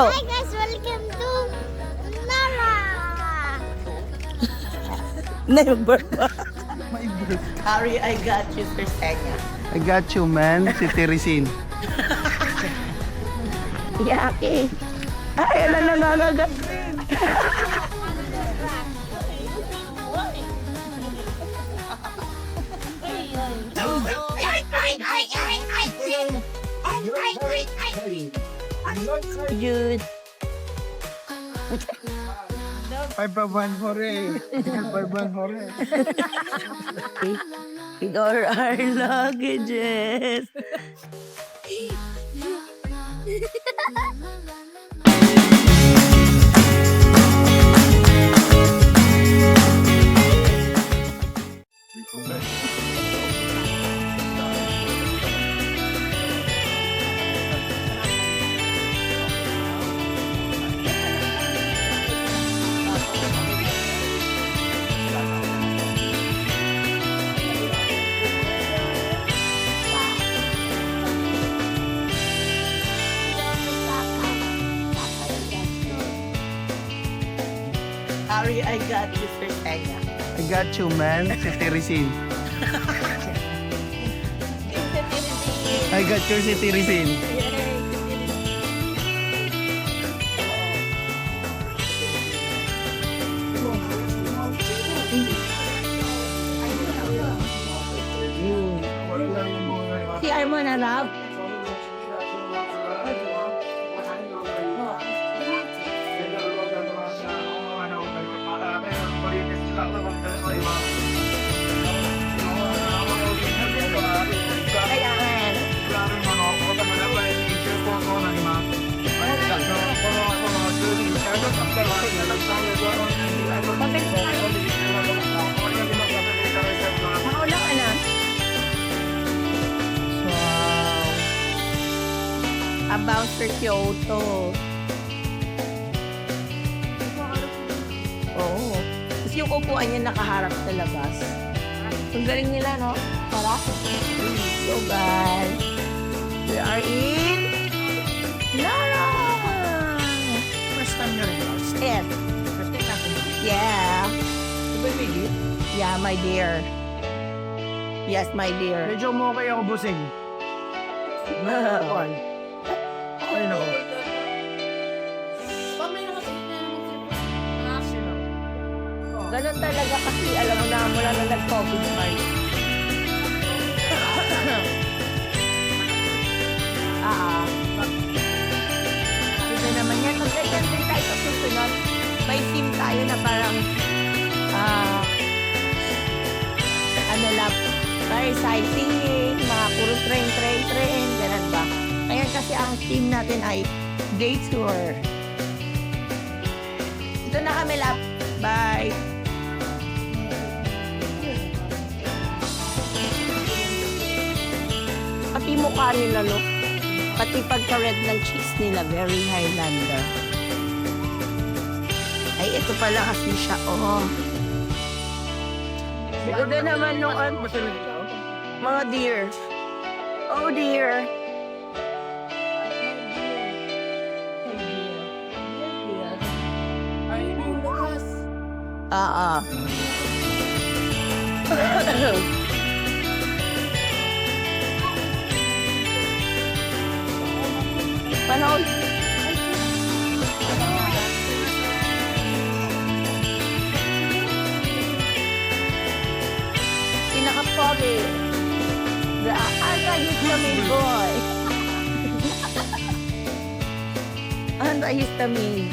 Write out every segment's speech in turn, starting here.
Hi guys, welcome to Nara. Never. My bird. Harry, I got you, Sir Senya. I got you, man. Si Teresin. Yaki. Ay, ala nangangagat. Jude. Paipaban hore. Paipaban hore. Ignore our luggages. Harry, I got you, Sir Senya. I got you, man. Si Teresin. I got you, si Teresin. CR mo na, Rob. Kailangan. Nakaulang ka na. Wow. About Sir Kyoto. Oo. Tapos yung upuan niya nakaharap sa labas. Ang galing nila, no? Para. So, guys. We are in Lara! First time nyo rin, Lars. Yes. First time natin. Yeah. Diba, baby? Yeah, my dear. Yes, my dear. Medyo mo kayo ako busing. Okay. Ay, nako. Ganun talaga kasi alam mo na mula na nag-COVID pa. Ito naman yan. Mag-ganyan din tayo sa susunod. May team tayo na parang ano lang, parang sightseeing, mga puro train, ganun ba? Kaya kasi ang team natin ay day tour. Ito na kami, lap. Bye! Pati mukha nila, no? Pati pagka-red ng cheeks nila, very Highlander. Ay, ito pala kasi siya, oh. Ganda naman nung mga deer. Oh, dear. Panahon. Pinaka-pogi. The anti-histamine boy. Anti-histamine.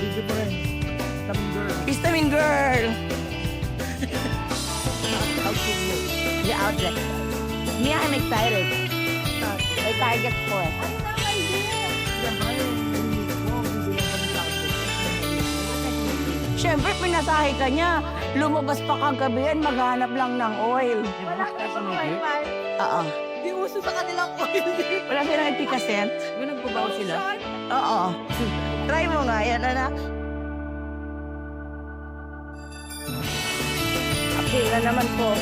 Video pa rin. Taming girl. Histamine girl. The outlet. Me, I'm excited. May target ko eh. Siyempre, pinasahe ka niya. Lumabas pa kagabi yan, maghanap lang ng oil. Wala ka sa wifi. Oo. Di uso sa kanilang oil. Wala silang ipikaset. Yung nagbabaw sila? Oo. Try mo nga, yan anak. Okay na naman po.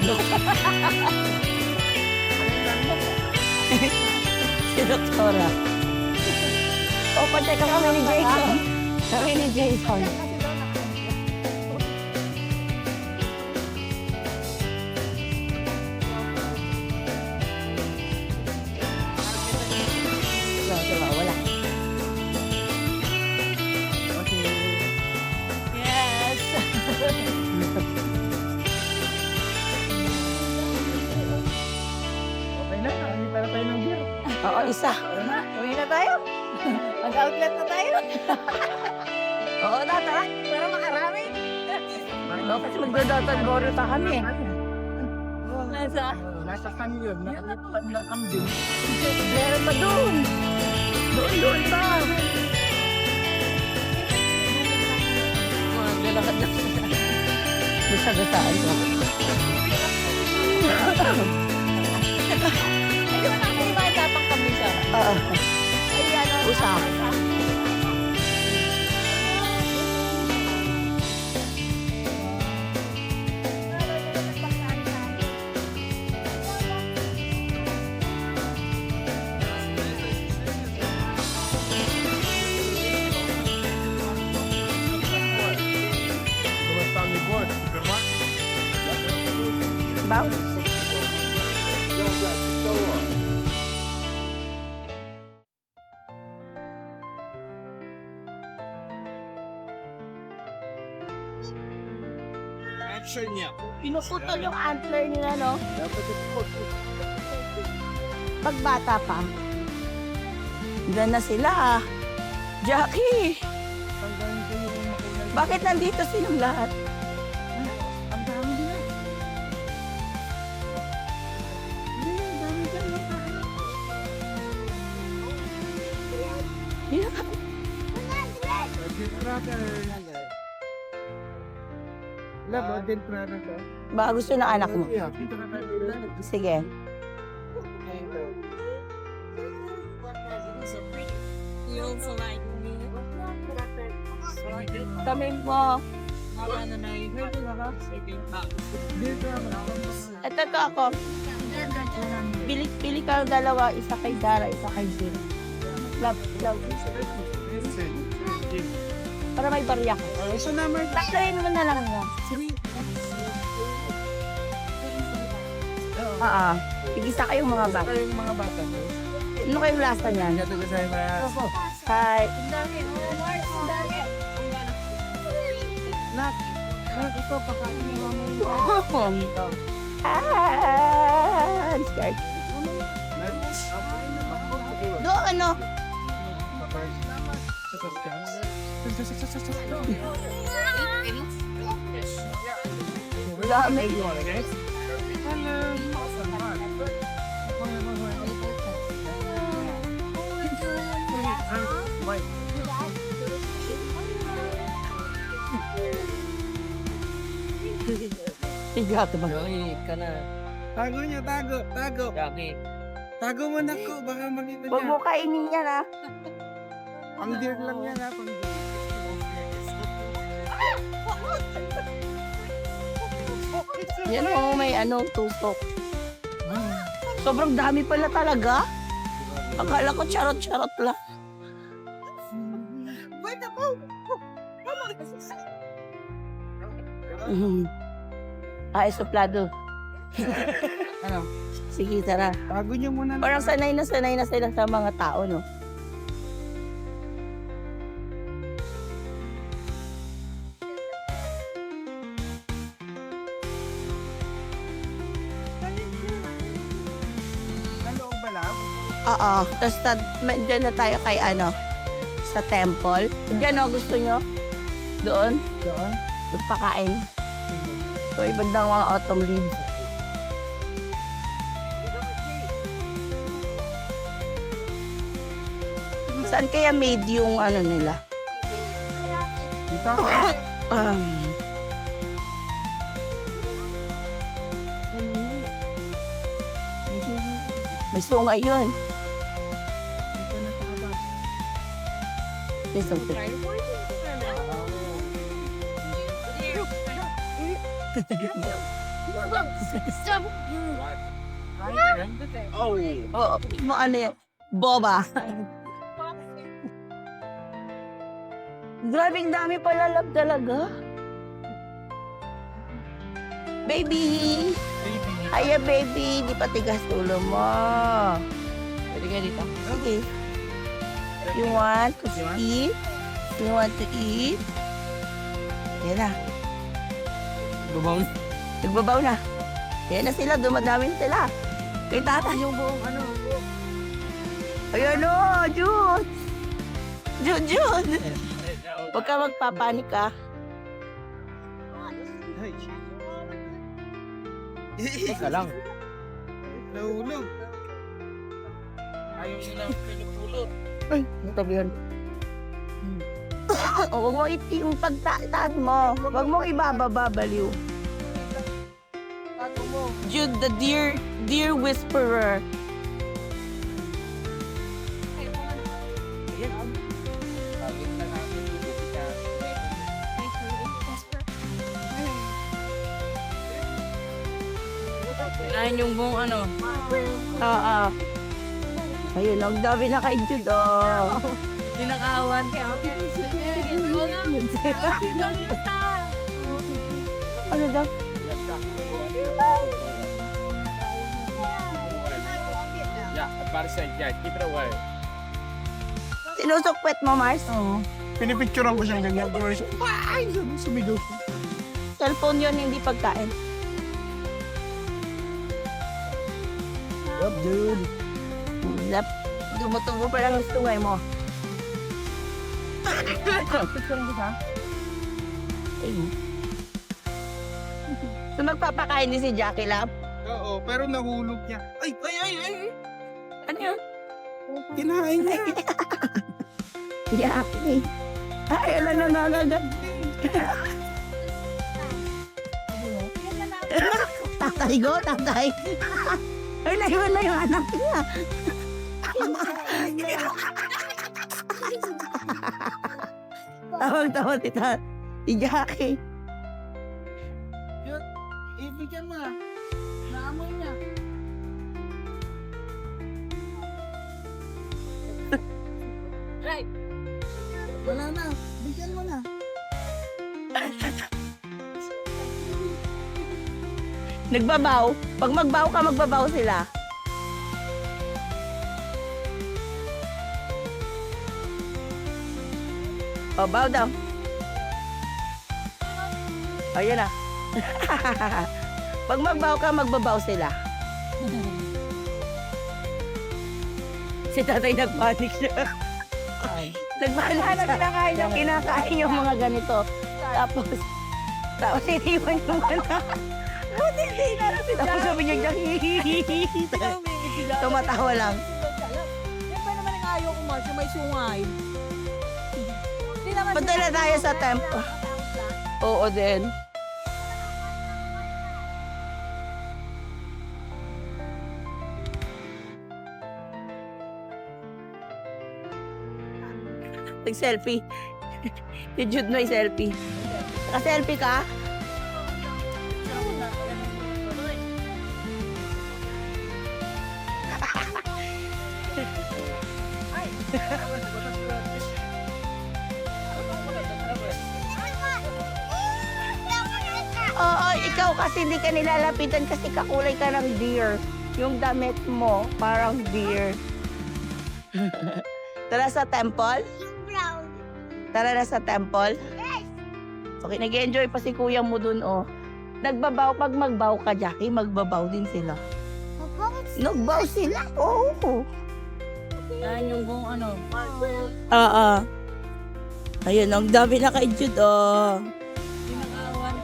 Si Doktora. O, patay ka kami ni Jason. Kami ni Jason. Wala. Yes. Okay na, hindi para tayo ng beer. Oo, isa. Uwi na tayo. Mag-outlet na tayo. Oo, tara. Para makarami. Oo, kasi magdadatan boro pa kami. Nasa? Nasa kanyon, nakalipan ng kambing. Meron pa doon. Doon pa. Maglalakad na sila. Masagasaan ko. Ay, di ba nakakalimahan tapang kami sa? Oo. Ay, ano? Usap. Bang? Action niya. Pinuputol yung antler nila, no? Dapat ipot. Pag bata pa. Diyan na sila, ah. Jackie! Tanggalin ko yung makulay. Bakit nandito silang lahat? Ang dami nila. Dead brother. Love, dead brother ka. Baka gusto ng anak mo. Yeah, dito na tayo. Sige. Kami mo. Dito Ito to ako. Pili ka ng dalawa. Isa kay Dara, isa kay Jim. Love. Para may barya ka. Isa naman. Taksahin mo na lang nga. Oo. Igisa kayong mga bata. Yung mga bata. Ano kayong lasa niyan? Gato ko sa mga... Hi. Nak, ito pakain mo mo. Ah, start. Do ano? Wala may Tiga to ba? ka na. Tago niya, tago. Tago mo na ko, baka makita Huwag niya. mo kainin yan, ha? Pang deer lang yan ha, pang deer. Yan o, may tutok. Sobrang dami pala talaga. Akala ko charot-charot lang. Ay, suplado. Ano? Sige, tara. Tago niyo muna. Parang sanay na sila sa mga tao, no? Naloob ba lang? Oo. Tapos dyan na tayo kay sa temple. Dyan o, gusto nyo? Doon? Doon? Doon pakain. So, ibandang mga autumn leaves. Saan kaya made yung nila? Dito? May sungay yun. May sungay. Oh. Oo, mo ano yan? Boba. Grabing dami pala love talaga. Baby! Hiya, baby! Di pa tigas ulo mo. Pwede ka dito. Okay. You want to eat? You want to eat? Yan na. Babaw. Nagbabaw na. Yan na sila. Dumadami na sila. Kay tata. Yung buong ano. Ayan o, Jude! Jude! Huwag ka magpapanik ka. Teka lang. Nahulog. Ayaw nila pinupulot. Ay, ito yun. O, huwag mo yung pagtaas mo. Huwag mo ibababa, baliw. Jude, the dear whisperer. Kinain yung buong ano. Oo. Ayun, ang dami na kay Jude, oh. Dinakawan. Ano daw? Yeah, para sa keep it away. Sinusukpet mo, Mars? Oo. Pinipicturean ko siyang ganyan. Ay, sumigaw. Cellphone yun, hindi pagkain. Up, dude. Lap, dumutubo pa lang ang tungay mo. So magpapakain din si Jackie Lab? Oo, pero nahulog niya. Ay! Ano yun? Kinain niya. Jackie. Ay, ala na nagagat. Tatay go, tatay. Ay, naiwan na yung anak niya. Tawag-tawa si Jackie. Ibigyan mo na. Naamoy niya. Right. Wala na. Bigyan mo na. Nagbabaw. Pag magbaw ka, magbabaw sila. O, baw daw. O, yun na. Pag magbaw ka, magbabaw sila. Si tatay nagpanik siya. Nagpanik siya. Kinakain yung mga ganito. Tapos iniwan yung anak. Buti hindi na lang si Tapos sabi niya, tumatawa lang. Yan pa naman ang ayaw ko, Mars, yung may sungay. Punta na tayo sa temple. Oo din. Nag-selfie. Si Jude may selfie. Naka-selfie ka? Oo, ikaw kasi hindi ka nilalapitan kasi kakulay ka ng deer. Yung damit mo, parang deer. Tara sa temple? Tara na sa temple? Okay, nag-enjoy pa si kuya mo dun, oh. Nagbabaw, pag magbaw ka, Jackie, magbabaw din sila. Nagbaw sila, oo. Yan yung buong ano. Oo. Ayun, ang dami na kay Jude, oh. Dinakawan.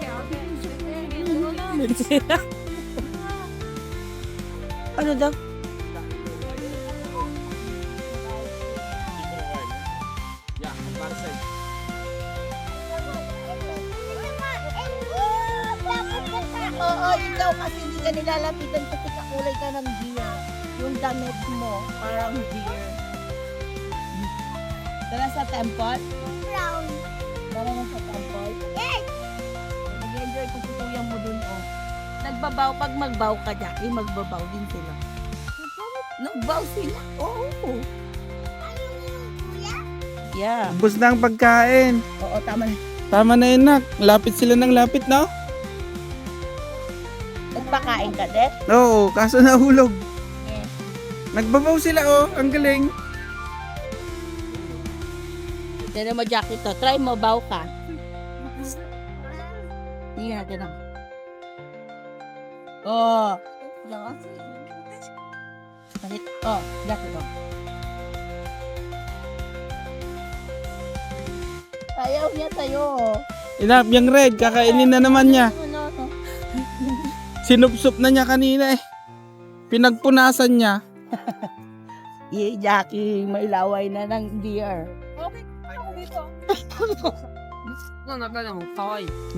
Ano daw? Yeah, para sa Oo, ikaw kasi hindi ka nilalapitan kasi kakulay ka ng deer. Yung damit mo, parang deer. Tara sa temple? Tara na sa temple? Yes! Nag-enjoy ko si kuya mo dun, oh. magbabaw, pag magbaw ka, Jackie, magbabaw din sila. Nagbaw sila. Oo. Yeah. Ubus na ang pagkain. Oo, tama na. Tama na yun, nak. Lapit sila ng lapit, no? Nagpakain ka, Dad? Oo, kaso nahulog. Yes. Nagbabaw sila, oh. Ang galing. Tignan mo, Jackie, to. Try mo, baw ka. Tingnan natin ako. Oh. Palit. Oh, Jackie, to. Ayaw niya tayo. Inap, yung red, kakainin na naman niya. Ano? Sinupsup na niya kanina eh. Pinagpunasan niya. Jackie, may laway na ng deer.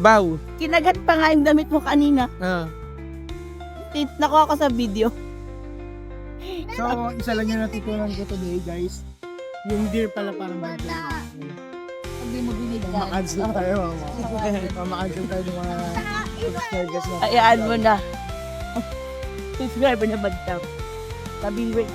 Baw. Kinagat pa nga yung damit mo kanina. Ah. Nakuha ko sa video. So, isa lang yung natutunan ko today, guys. Yung deer pala parang bagay. Hindi mo binigyan. Mama-ads na tayo, mama. Mama-ads na tayo ng mga subscribers na. Ayaan mo na. Subscriber na bagtang. Sabi wait.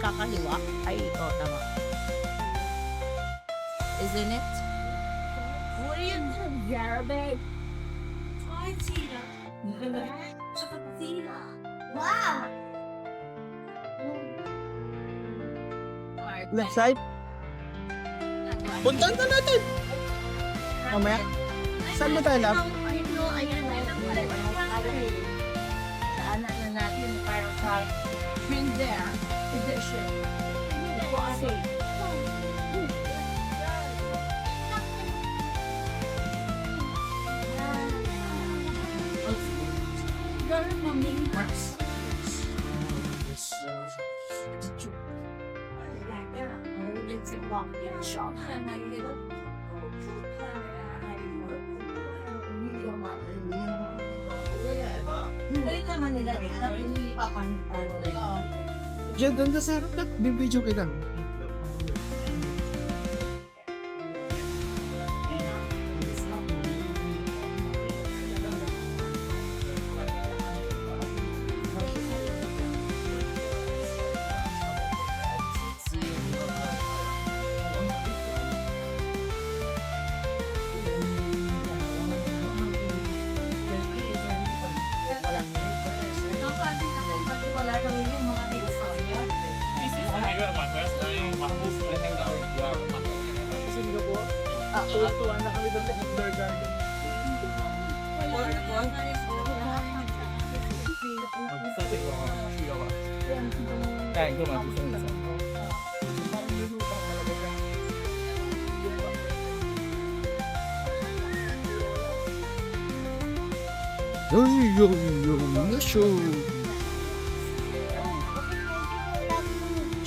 Kakaliwa? Ay, tama. Isn't it? What are you doing, Yara, babe? Hi, Tina. Tina. Wow. Left side? Puntahan na natin! Mamaya? Saan ba tayo, love? Saan na natin para sa Been There edition. Diyan, doon sa harap na. Bibidyo kita. Tuwa na kami doon sa Indoor Garden.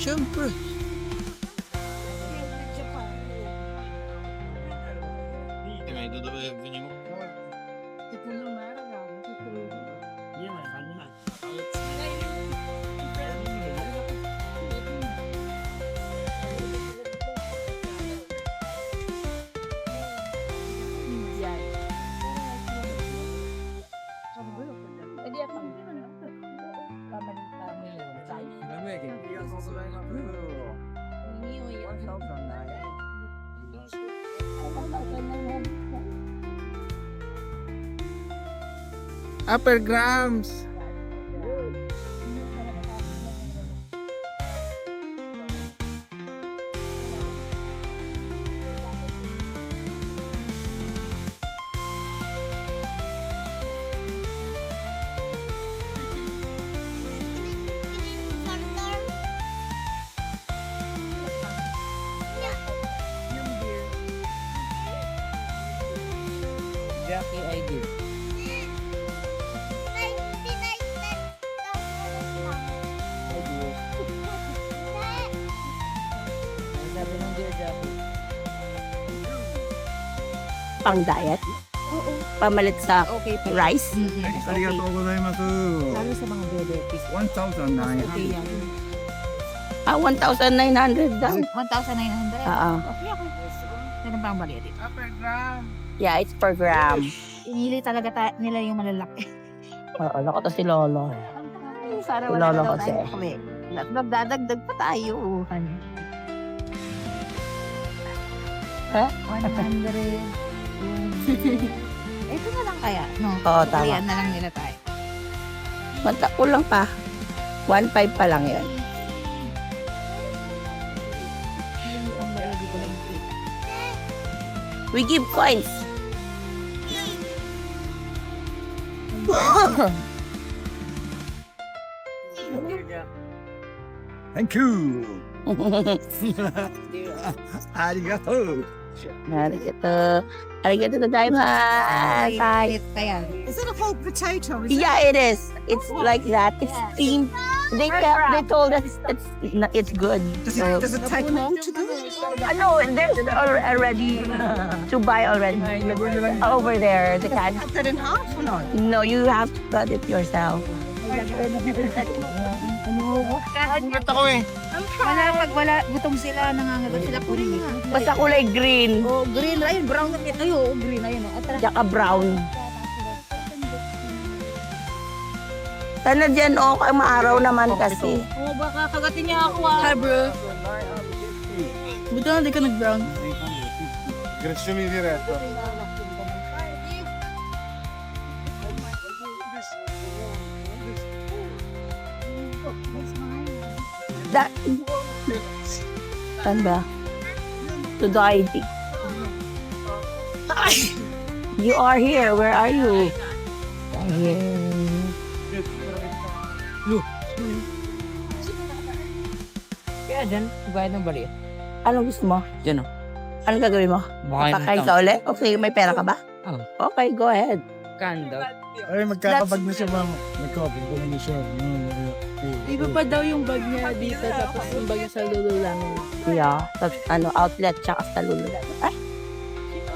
Siyempre. Upper Grams. Jackie, I do. pang diet? Pamalit sa Okay pa. rice? Arigatou gozaimasu. Lalo sa mga diabetes. 1,900. Ah, 1,900 daw. 1,900? Oo. Okay, okay. Ganun ba ang mali dito? Yeah, it's per gram. Inili talaga nila yung malalaki. Oo, lako to si Lolo. Para Wala wala lang na daw kasi. tayo kami. Magdadagdag pa tayo. Ha? 100. Ito na lang kaya, no? Oo, tama. Ayan na lang nila tayo. Kulang pa. 1,500 pa lang yun. Ang malagi ko lang kita. We give coins. Thank you. Arigatou. Arigato. Arigato gozaimasu. Bye. Kaya, Is it a whole potato? Yeah, it is. It's like that. It's steamed. They told us it's good. So, Does it take long to do? no, there's already to buy already over there. The can. Cut that in half or not? No, you have to cut it yourself. wala, gutom sila, nangangagat sila. Kunin nga. Basta kulay green. Oh, green, ayun, brown na ito. Ayun, green, ayun. Atras. Tsaka brown. Sana dyan, okay, maaraw naman kasi. Oh, baka kagatin niya ako ah. Hi, bro. Buti na, di ka nag-brown. Grazie mi diretto. That, saan ba? To the ID. You are here. Where are you? Here. Kaya dyan, bayad ng bali. Anong gusto mo? Dyan o. Anong gagawin mo? Pakain ka ulit? Okay, may pera ka ba? Oo. Okay, go ahead. Kando. Ay, magkakabag na siya, mama. Magkakabag na siya. Iba pa daw yung bag niya dito, tapos yung bag niya sa lulo lang. Yeah. Tapos, outlet tsaka sa lulo. Ay,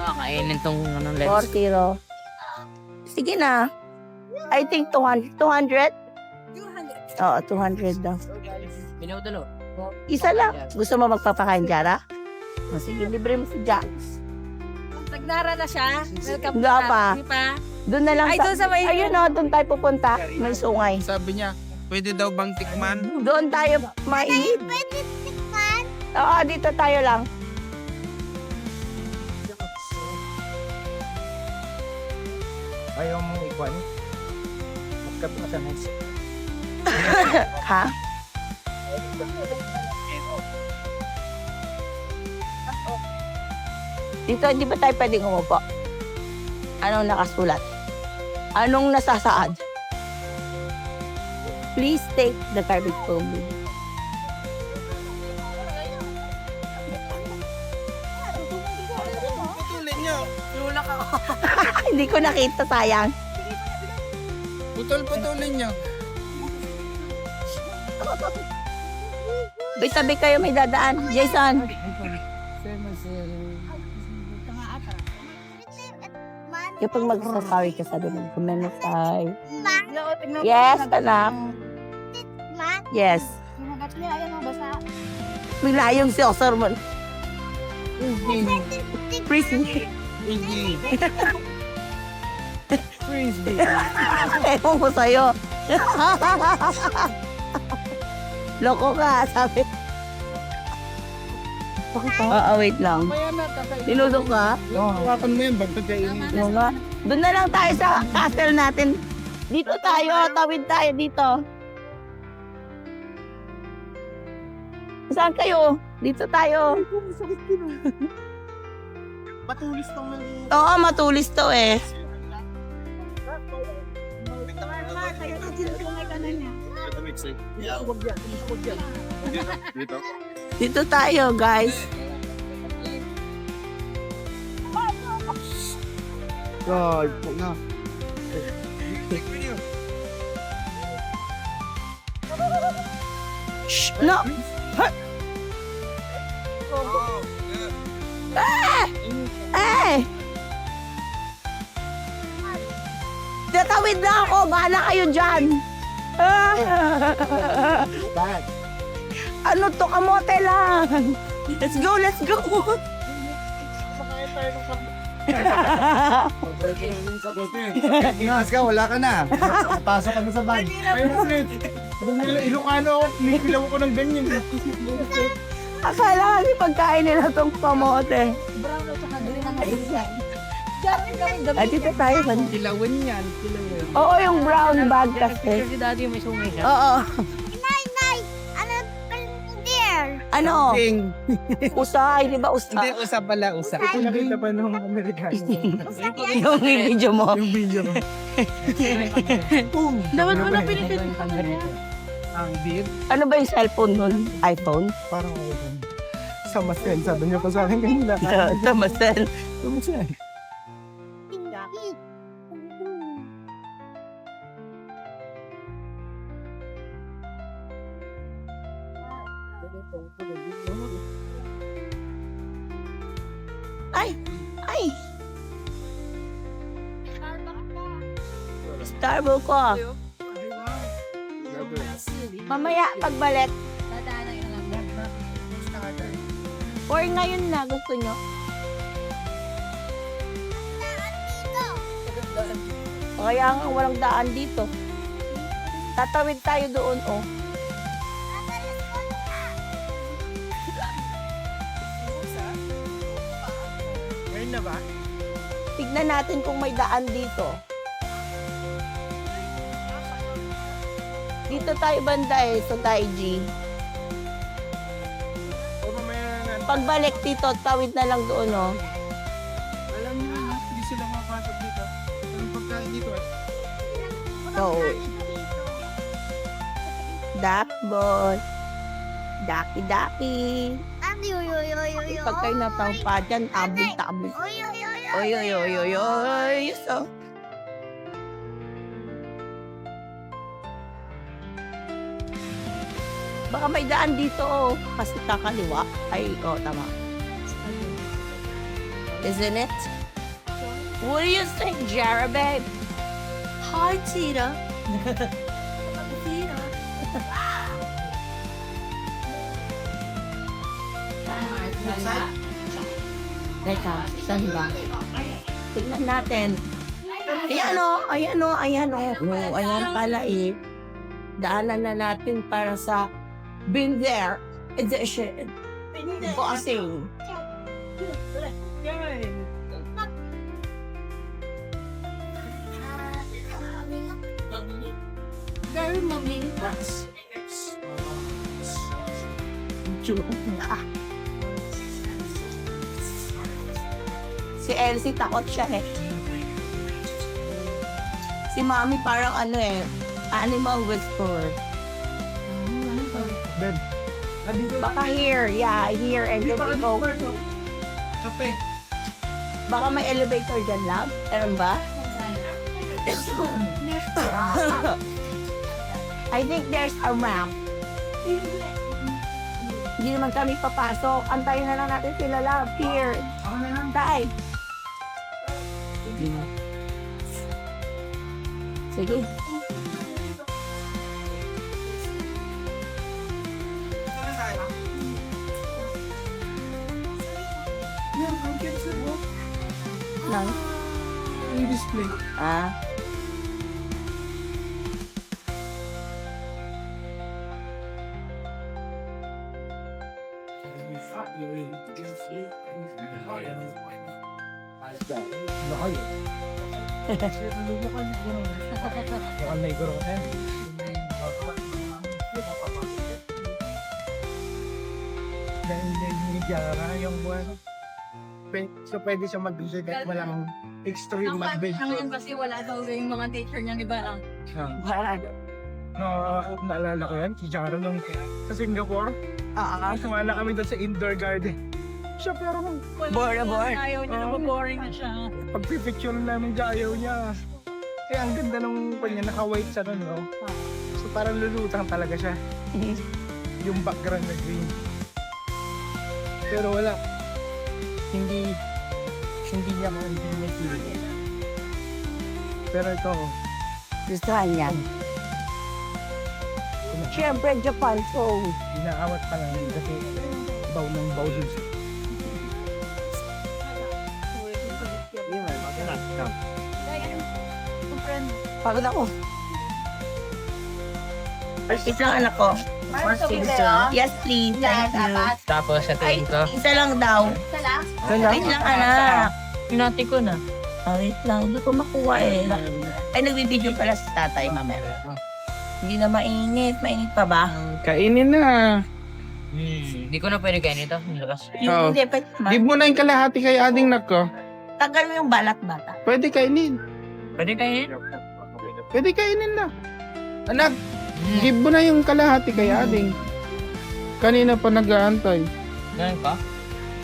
Kainin tong lens. 4-0. Sige na. I think 200. 200? Oo, 200 daw. Binautulo. Isa lang. Gusto mo magpapakain, Jara? O, sige, libre mo si Jax. Nagnara na siya. Welcome Wala pa. Hindi pa. Doon na lang. Ay, doon sa may- Ayun o, doon tayo pupunta. May sungay. Sabi niya, pwede daw bang tikman? Doon tayo mainit. Pwede tikman? Oo, dito tayo lang. Ayaw mong ikwan. Magkat na siya next. Ha? Dito, hindi ba tayo pwedeng umupo? Anong nakasulat? Anong nasasaad? Please take the garbage home. Hindi ko nakita, sayang. Putol-putulin niyo. May tabi kayo, may dadaan. Jason. Kapag magsasawi ka sa doon, kumenasay. Yes, anak. Yes. Hinagat niya, ayun ang basa. Bigla yung si Oscar mo. Frisbee. Ewan ko sa'yo. Loko ka, sabi. Oo, wait lang. Tinudok ka? Hawakan mo yan, bagtag kainin. Oo nga. Doon na lang tayo sa castle natin. Dito tayo, tawid tayo dito. Saan kayo? Dito tayo. Matulis tong Oo, matulis to eh. Dito tayo, guys. God, po na. Shh, no. Ah! Eh! Tatawid na ako. Bahala kayo dyan. Ano to? Kamote lang. Let's go, let's go. Ingas ka, wala ka na. Pasok ka na sa bag. Ilocano ako, nikilaw ko ng ganyan. Akala kasi pagkain nila tong kamote. Ay, dito tayo. Kilawan yan, kilawan. Oo, yung brown bag kasi. Si daddy may sungay siya. Oo. Ano? Ding. Usay, di ba usay? Hindi, usa pala, usa. Ito nakita pa nung Amerikano. Yung video mo. Yung video ko. Dapat mo na pinipit. Ang deep, Ano ba yung cellphone nun? iPhone? parang ako. Sa masen, sabi niya pa sa akin kanina. Tamasel. Tamasen. Ay! Ay! Starbucks ko. Mamaya, pagbalik. Or ngayon na, gusto nyo? Kaya nga walang daan dito. Tatawid tayo doon, oh. Ngayon na ba? Tignan natin kung may daan dito. Dito tayo banda eh, so Taiji. O mamaya na. Pagbalik dito, tawid na lang doon, oh. Alam niyo na, hindi sila makapasok dito. Anong pagkain dito eh? So, Dakbon. Daki-daki. Pag kayo natang pa dyan, tabog-tabog. Oy, oy, oy, oy, oy. So, baka may daan dito, oh. Kasi kakaliwa. Ay, oh, tama. Isn't it? What do you think, Jara, babe? Hi, Tita. Teka, saan ba? Tignan natin. Ayan o, ayan o, ayan o. Oh, ayan pala eh. Daanan na natin para sa Been There Edition. Bossing. Very mommy. Si Elsie takot siya eh. Si Mami parang ano eh, animal whisperer. Ben. Baka here, yeah, here and then we go. Kape. Baka may elevator dyan, love? Meron ba? I think there's a ramp. Hindi naman kami papasok. Antayin na lang natin sila, love. Here. Ako na lang. Tay. Sige. Nang? Yung display. Ah. Lakay. Mukhang may guro ka. Dahil ni Jara yung buwan. So pwede siya mag-visit kahit walang extreme adventure. Kasi wala daw yung mga teacher niya, di ba? Naalala ko yan, si Jara nung sa Singapore. Sumala kami doon sa indoor garden. Siya parang Bored. Ayaw niya na boring na siya. pagpipicture namin dyan, ayaw niya. Kaya ang ganda nung kanya, naka-white siya nun, no? So parang lulutang talaga siya. Yung background na green. Pero wala. Hindi niya feeling. Pero ito, Gustuhan niya. Siyempre, Japan, so Inaawat pa lang yun kasi baw ng baw dun siya. pagod ako. Isa lang anak ko. Yes, please. Thank you. Tapos sa Ay, tingin ko, isa lang daw. Wait lang, anak. pinati ko na. Wait lang, hindi ko makuha eh. Ay, nagbibideo pala si tatay, mamaya. Hindi na mainit. Mainit pa ba? Kainin na. Hindi ko na pwede kainin ito. Lakas. Oo. Hindi, pwede Give naman. mo na yung kalahati kay ading nako. Tagal mo yung balat bata. Pwede kainin. Pwede kainin? Pwede kainin na. Anak, give mo na yung kalahati kay ading. Kanina pa nag-aantay. Ganun pa?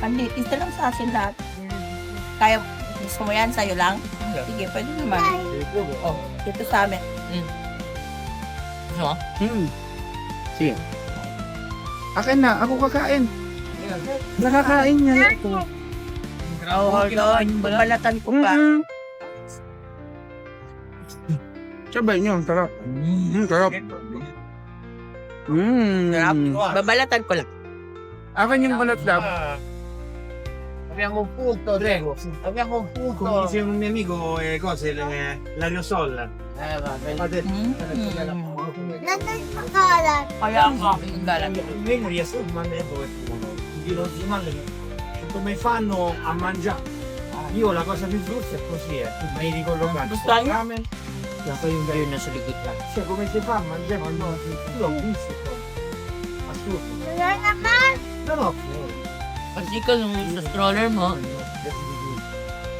Hindi, isa lang sa akin lahat. Kaya, gusto mo yan, sa'yo lang? Sige, pwede naman. Oh, dito sa amin. Gusto mo? Sige. Akin na, ako kakain. Nakakain niya. Hold on, balatan ko pa. Sabay niyo, sarap. Sarap. Sarap. Babalatan ko lang. Akin yung balat daw. Abbiamo un punto, prego. Abbiamo un punto. Come diceva un mio amico, l'aerosol. Kaya nga, galang. Io non riesco a mandare dove sono. Non si mandano. Come fanno a mangiare? Io la cosa più giusta è così, mi ricollocare. Gusto niyo? Ako yung beer na sa likod lang. Cioè, come si fa a mangiare quando io l'ho visto. Assurdo. No, no. Kasi ikaw nung sa stroller mo,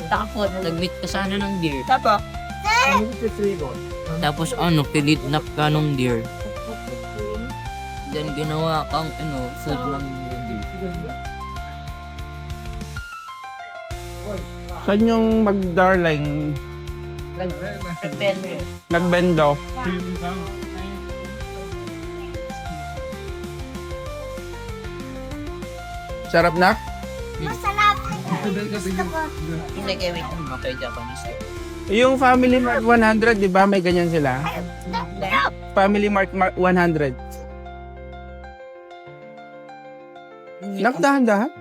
Takot. nag-meet ka sana ng deer. Tapos, Tutte e tre le cose. Tapos kinidnap ka nung deer. Then ginawa kang food ng deer. Saan yung mag-darling? depende. Nagbendo. Sarap na? Hindi kayo wait. Okay, Japanese. Yung Family Mart 100, di ba? May ganyan sila. Family Mart 100. Nakdahan-dahan?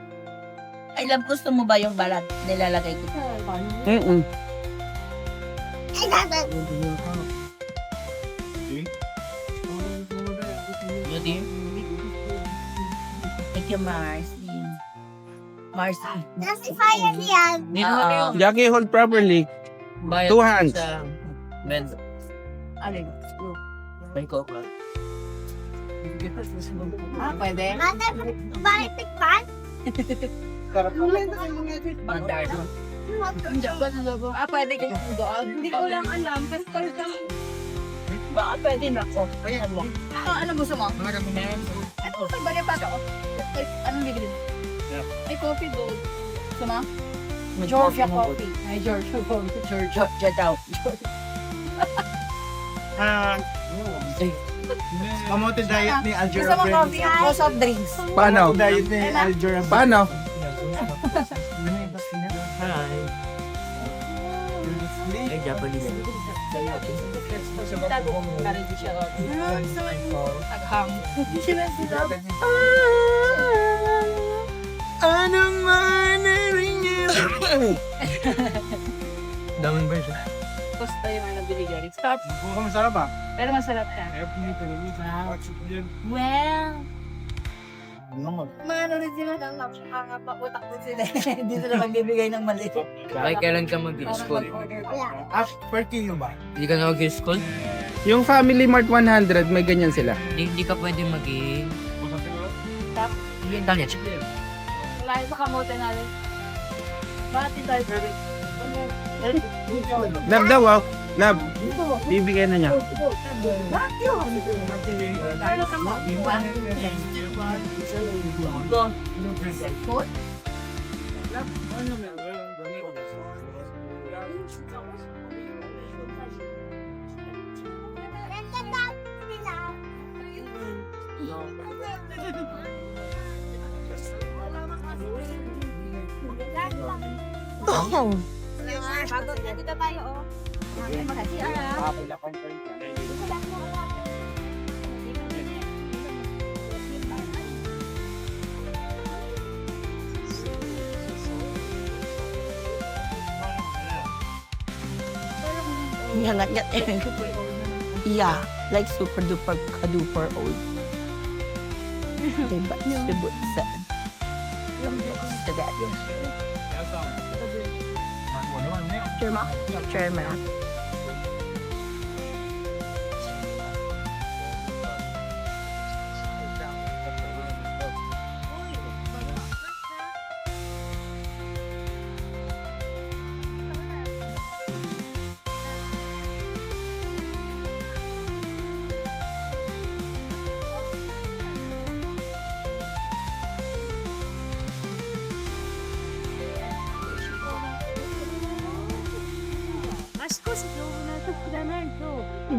Ay, love, gusto mo ba yung balat? Nilalagay ko. Yung deer? Thank you, Marcy. Marcy. Hindi naman Oo. yung Jackie, hold properly. bayad 2 hands. sa bento. Alin? May coca. Pwede? Bandar. Pwede kayo doon. Hindi ko lang alam. Pero parang baka pwede na ako. Ayan mo. Ano gusto mo? Ano gusto ba niya pa ako? Anong bibili? May coffee doon. Gusto mo? Georgia coffee. Ay, Georgia coffee. Georgia daw. Kamote diet ni Gusto mo coffee? O soft drinks? Paano? Diet ni Aljura. Paano? Ay, Japanese. Anong manaring niyo? Daming ba siya? Gusto yung ano binigyan. Stop. Kung masarap ba? Pero masarap siya. Well, Mga ano rin sila ng nakakapakutak din sila. Hindi sila magbibigay ng mali. Ay, kailan ka mag-school? Per kilo ba? Hindi ka na mag-school? Yung Family Mart 100, may ganyan sila. Hindi ka pwede maging... Hindi, Italian. Lahat sa kamote natin. Bakit tayo? Lab daw, wow. Lab, bibigyan na niya. Bago dito tayo, oh. Nyangat-ngat eh. Yeah, like super duper duper old. Diba? Subot sa... Sa that. Chairman? Chairman.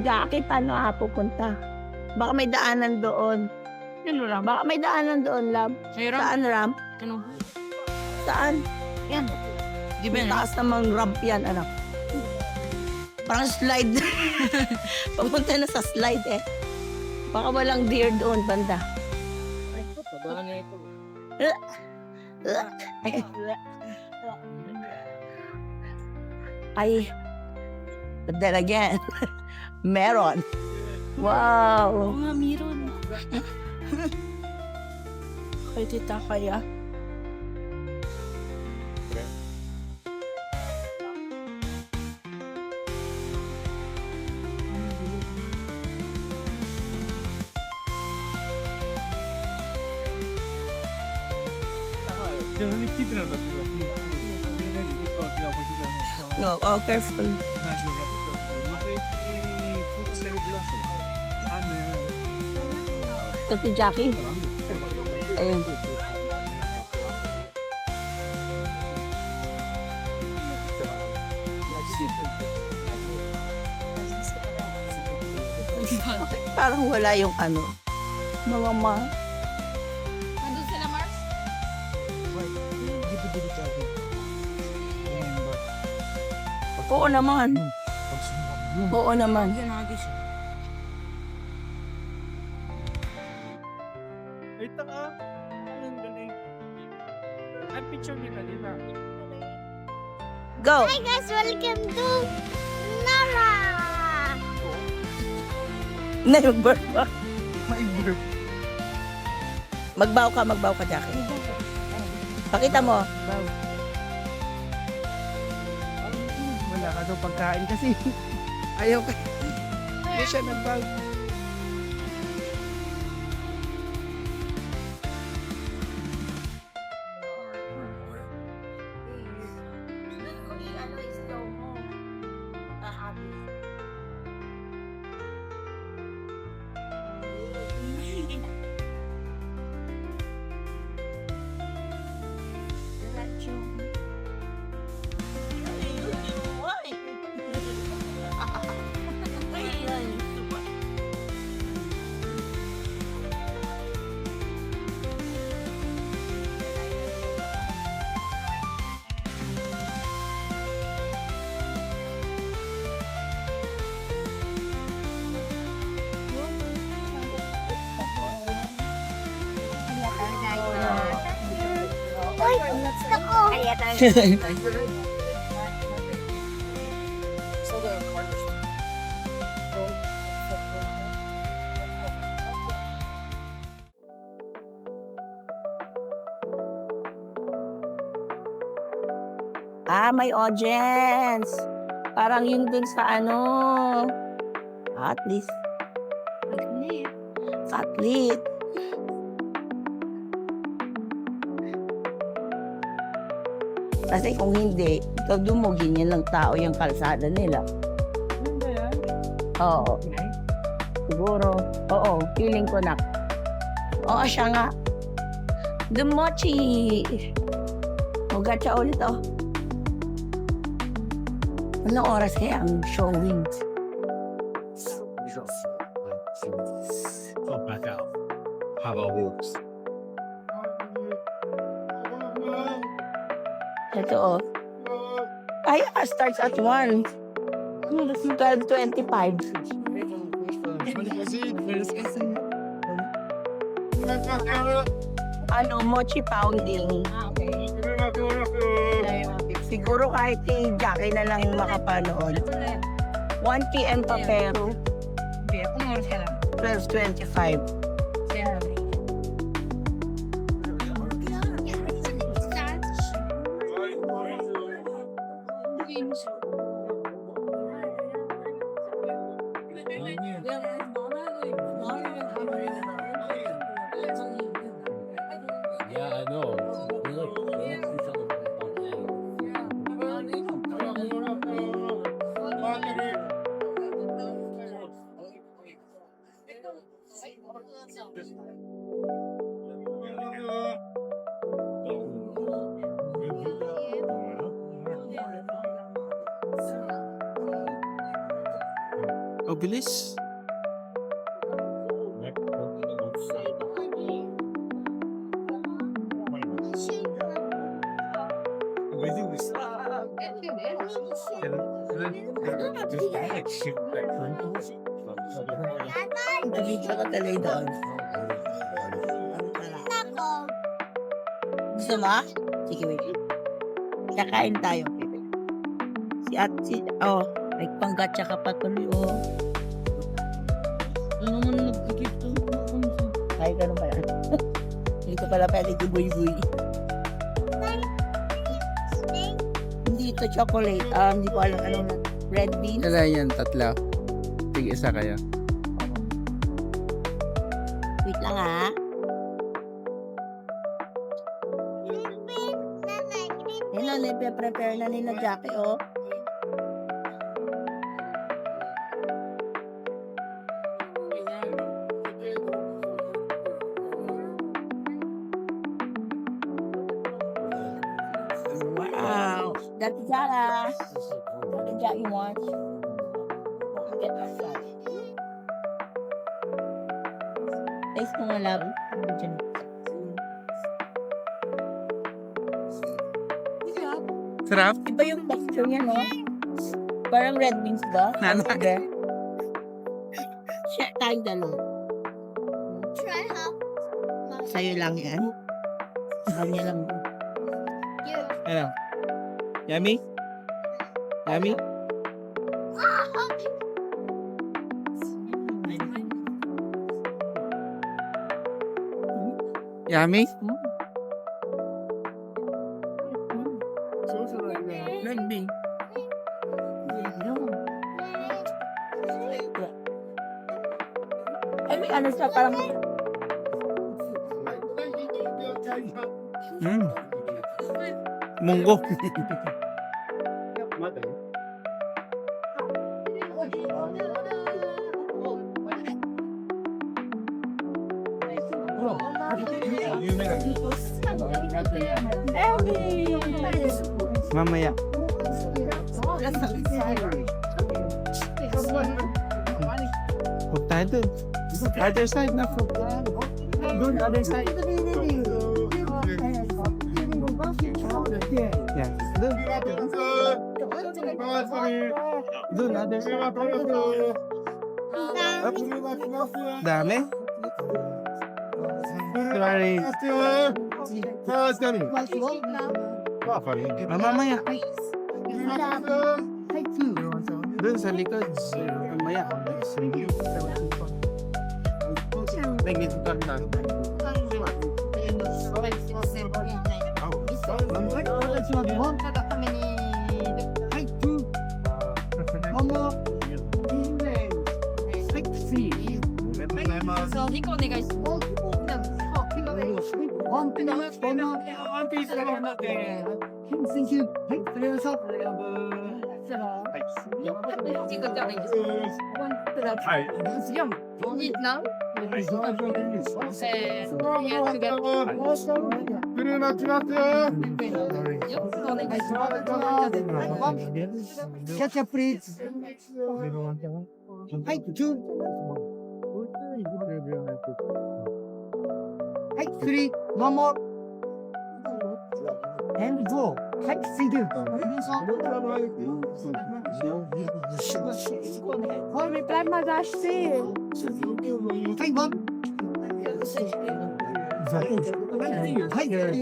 Jackie, paano ako pupunta? Baka may daanan doon. Ano lang? Baka may daanan doon, love. Mayroon? Saan ramp? Ano? Saan? Yan. Di ba Yung na? taas namang ramp yan, anak. Parang slide. Papunta na sa slide eh. Baka walang deer doon, banda. Ay, but then again, meron. Wow. Oo nga, meron. Kaya tita kaya. No, oh, careful. Ito si Jackie. Ayun. Parang wala yung ano. Mga Nandun sila, Mars? Oo naman. Oo naman. Yan, nagis. Ay, taka. Ang galing. Ay, picture nila nila. Go! Hi guys, welcome to Nara! Na mag-burp ka. May-burp. Magbaw ka, Jackie. Pakita mo. Wala ka daw pagkain kasi. Ayaw ka. Hindi siya nagbaw. Uy, gusto ko! Ah, may audience. Parang yun dun sa ano. At least. Athlete. Kasi kung hindi, ikaw dumugin yan ng tao yung kalsada nila. Oo. Siguro. Oo, feeling ko na. Oo, siya nga. Dumochi. Ugat siya ulit, oh. Anong oras kaya ang showing? Oh, back out. How about walks? Ito, oh. Ay, starts at 1. 12.25. Ano, mochi pounding. Siguro kahit si Jackie na lang yung makapanood. 1 p.m. pa pero 12.25. Yeah, I know. Oh, bilis. Nabidyo ka tuloy doon. Ako. Gusto mo? Sige, wait. Kakain tayo. May panggatsa ka pa tuloy, oh. Ano naman nag-gift to? Ay, ganun pala. Hindi ko pala pwede gubuy-buy. Hindi ito chocolate. Hindi ko alam anong red beans. Kailan yan? Tatlo. Tig isa kayo. Wait lang, ha? Yan na, prepare na nila Jackie, oh. Wow. That's Jara. What Jara you want? Get outside. Taste mo nga, love. Diyan. Sarap? Iba yung texture niya, no? Parang red beans ba? Nanay. Share tayo dalawa. Try half. Sa'yo lang yan. Kanya lang. You. Ano? Yummy? Yummy? Yummy? Red bean. Ay, may ano siya, parang Munggo. Mamaya. Huwag tayo dun. Other side na po. Dun, other side. Yan. Dun. Dun, other side. Dami? Sorry. Mamaya. Dun sa likod. Mamaya. Ketchup, please. Hi, two. Hi, three. One more. And go. はい、thank you. May plan massage sis. Hey, mom. Hi there.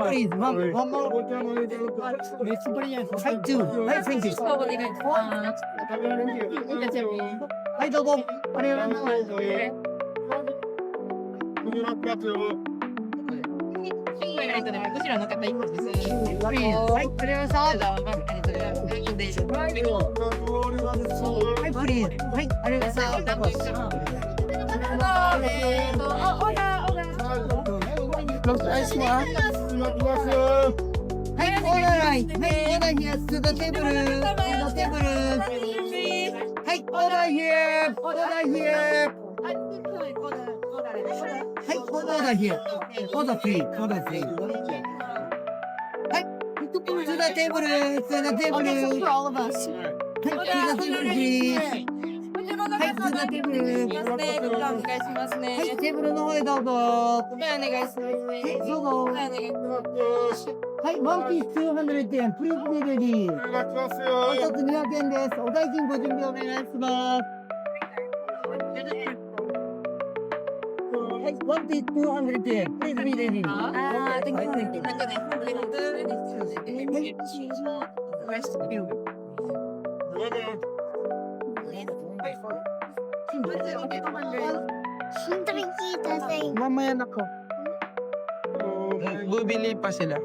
Please, mom, one more. Hi, two. Hi, thank you. はい、どうぞ。ありがとうございます。はい、くれました。はい、プリーズ。はい、ありがとうございます。はい、オーダーライン。はい、オーダーヒア、to the table. To the table. はい、オーダーヒア。オーダーヒア。はい、オーダーヒア。オーダーフリー。オーダーフリー。はい、to the table. To the table. Okay, so for all of us. はい、to the table, please. はい、to the table. はい、テーブルの方へどうぞ。はい、どうぞ。はい、ワンピース200円、プリーズビレディ。お一つ200円です。お代金ご準備お願いします。はい、ワンピース200円、プリーズビレディ。Mamaya na ko. Bubili pa sila.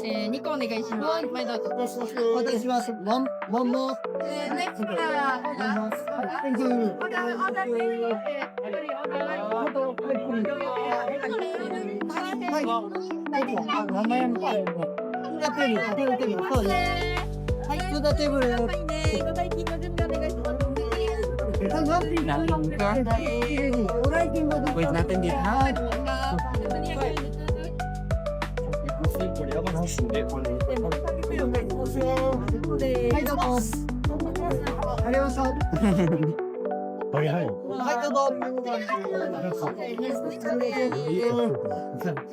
Eh, 2個お願いします。毎度。お願いします。One more. Next から、Thank you. はい。名前も。テーブル。そうです。はい、とテーブル。はい、ご代金の準備お願いします。ワンピース。お代金ご準備。 Wait natin dito. はい、どうぞ。ありがとうございます。はい、はい。はい、どうぞ。は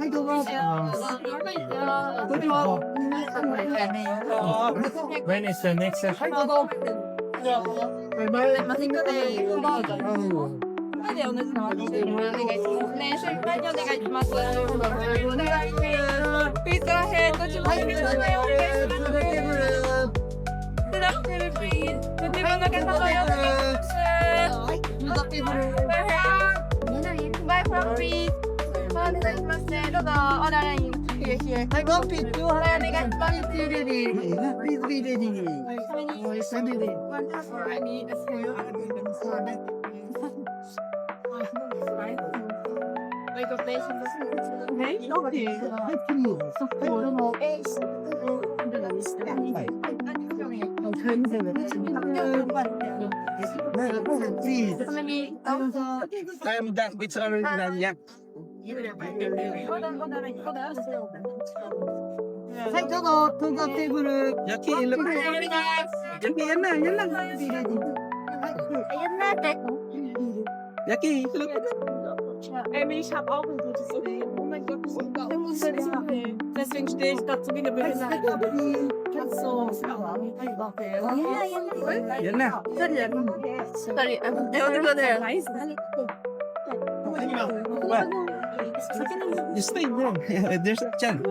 い、どうぞ。それでは。When is the next session? はい、どうぞ。マジックで、で同じの私お願いしますね。先輩にお願いします。お願いします。ピースアヘッドします。はい、とテーブル。スラップルピース。とても中様よろしくお願いします。はい、とテーブル。バイフラッピース。お願いしますね。どうぞ、オーダーライン。はい、ワンピース200円。お願いします。Please be ready. Please be ready. I need a few. Wait, what place is this? Okay, okay. はい、please. はい、どうぞ。はい。Please. I am done. It's already done. Yeah. Hold on, hold on, hold on. はい、どうぞ。とテーブル。 Jackie, look. Jackie, yan na. Yan lang. Ayan na, Jackie, look. Ey, ich habe auch ein gutes Leben. Oh mein Gott, ich bin auch deswegen stehe ich dazu wie eine Behinderte. So. Yan na. Sorry, I want to go there. What? You stay there. There's a chance.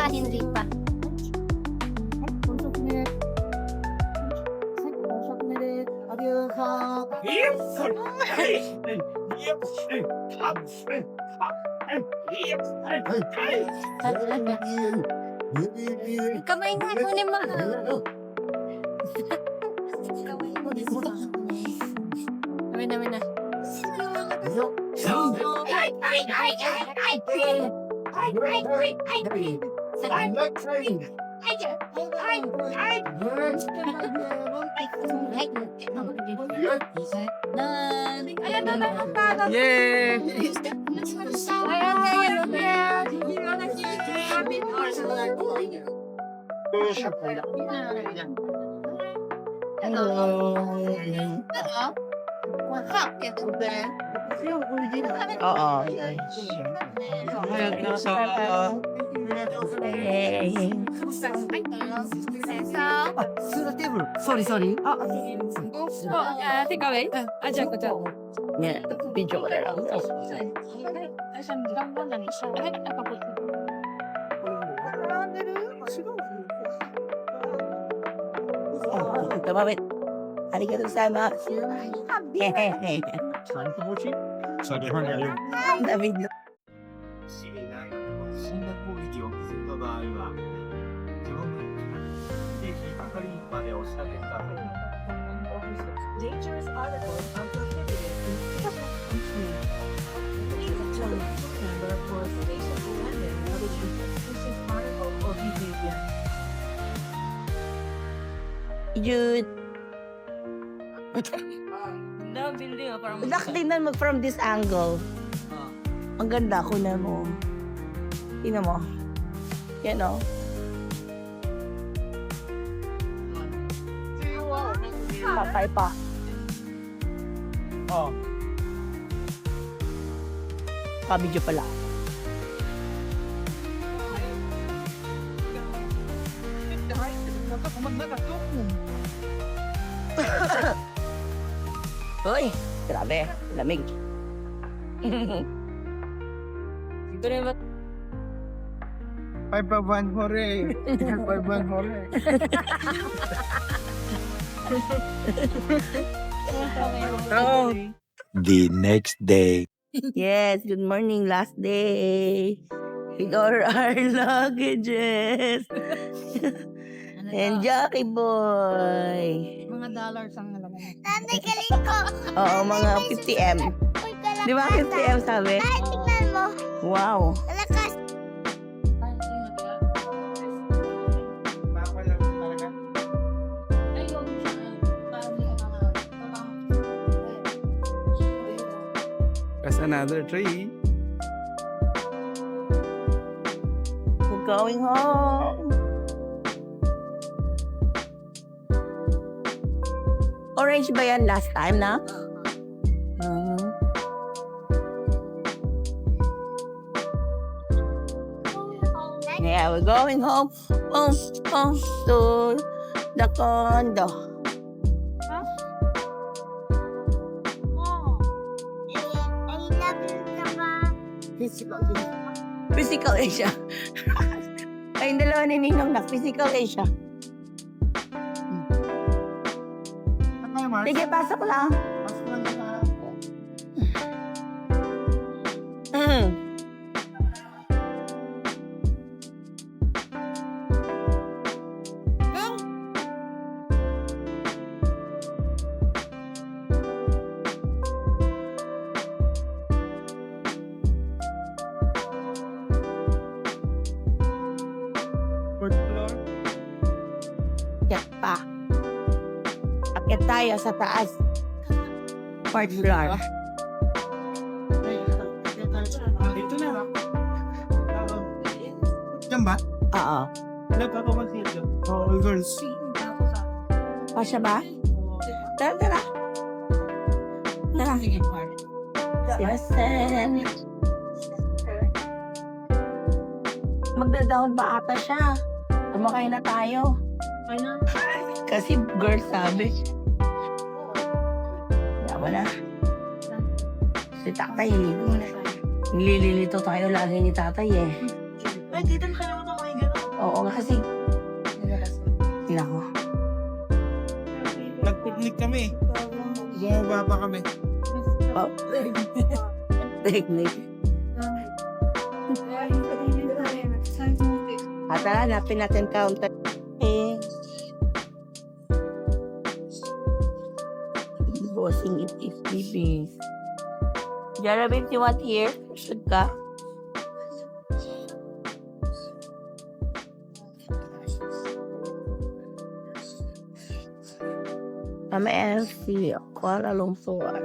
Hindi pa. Kamay na, kunin mo. Kamay na. Yay! Oo. Sorry. Take away.じゃあこちら。 Yeah, video ko na lang. Tumawit. Arigatou gozaimasu. Hehehe. Na video. 死んだ攻撃をする場合は、自分の利益ばかりまでおっしゃってください。 Dangerous articles are prohibited in station country. Please check the number for station attendant of a suspicious article or behavior. Jude. Na building parang Tingnan mo from this angle. Ang ganda ko na mo. Tingnan mo. Yan o. Patay pa. Oh. Pa-video pala. Hoy, grabe. Lamig. Ito rin ba? 5-1 hore. 5-1 hore. Oh. The next day. Yes, good morning. Last day. With all our luggages. And Jackie Boy. Mga dollars ang alam mo. Nanay, galing ko. Oo, mga 50M. Uy, kalakata. Di ba 50M sabi? Ay, tingnan mo. Wow. Malakas. Bawal lang talaga. That's another tree. We're going home. Orange ba yan last time na? Yeah, we're going home. Home to the condo. Physical Asia. Ay, yung dalawa ni Ninong na physical Asia. Sige, pasok lang. Fourth floor. Akyat pa. Akyat tayo sa taas. Fourth floor. Dito na. Diyan ba? Oo. Nagkakapansin dyan. All girls. Pasya ba? Tara, tara. Tara. Yes, magda-down pa ata siya. Tumakay na tayo. Kasi girl sabi. Yawa na. Si tatay, nilililito tayo lagi ni tatay eh. Ay, dito na kayo ito mga gano'n. Oo nga kasi. Nako. Nag-picnic kami. Bumaba pa kami. Oh. Technique. At tara, hanapin natin counter. Eh. Bossing it is baby. Jarabin, you want here? Should ka? I'm LC, Kuala Lumpur.